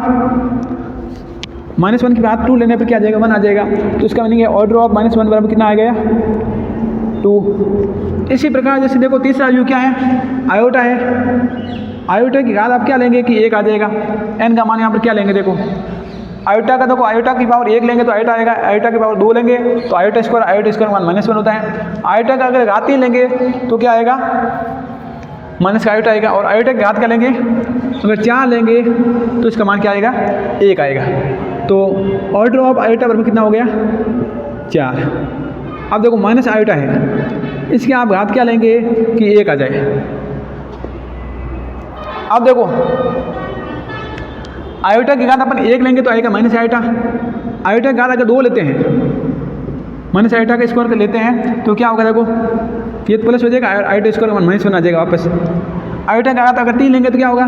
-1 की बात 2 लेने पर क्या आ जाएगा, 1 आ जाएगा। तो इसका मीनिंग है ऑर्डर ऑफ -1 बराबर कितना आ गया, 2। इसी प्रकार जैसे देखो तीसरा अवयव क्या है, आयोटा है। आयोटा की घात आप क्या लेंगे कि 1 आ जाएगा। n का मान यहाँ पर क्या लेंगे, देखो आयोटा का, देखो आयोटा की पावर 1 लेंगे तो आयोटा आएगा, आयोटा की पावर 2 लेंगे तो आयोटा स्क्वायर 1 होता है। आयोटा का अगर घात 3 लेंगे तो क्या आएगा, माइनस का आयोटा आएगा, और आयोटा की घात क्या लेंगे, अगर 4 लेंगे तो इसका मान क्या आएगा, 1 आएगा। तो ऑर्डर ऑफ आयोटा बराबर कितना हो गया, 4। अब देखो माइनस आयोटा है, इसके आप घात क्या लेंगे कि 1 आ जाए। अब देखो आयोटा की घात अपन 1 लेंगे तो आएगा माइनस आयोटा, आयोटा की घात अगर 2 लेते हैं, माइनस आयोटा का स्क्वायर लेते हैं तो क्या होगा, देखो ये प्लस हो जाएगा, आयोटा स्क्वायर -1 आ जाएगा वापस। आयोटा का घात अगर 3 लेंगे तो क्या होगा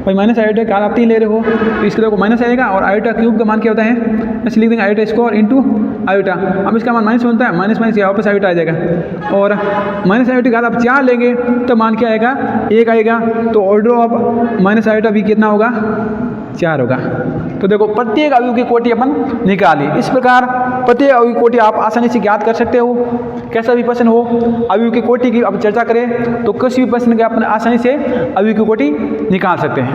भाई, माइनस आयोटा का घात आप 3 ले रहे हो तो इसके देखो माइनस आएगा, और आयोटा क्यूब का मान क्या होता है, ऐसे लिख देंगे आयोटा स्क्वायर इंटू आयोटा। अब इसका मान -1 होता है, माइनस या वापस आयोटा आ जाएगा, और माइनस आयोटा का घात आप 4 लेंगे तो मान क्या आएगा, 1 आएगा। तो ऑर्डर ऑफ माइनस आयोटा भी कितना होगा, 4 होगा। तो देखो प्रत्येक अवयव की कोटि अपन निकाली। इस प्रकार प्रत्येक अवयव की कोटि आप आसानी से ज्ञात कर सकते हो। कैसा भी प्रश्न हो अवयव की कोटि की अब चर्चा करें तो किसी भी प्रश्न के अपन आसानी से अवयव की कोटि निकाल सकते हैं।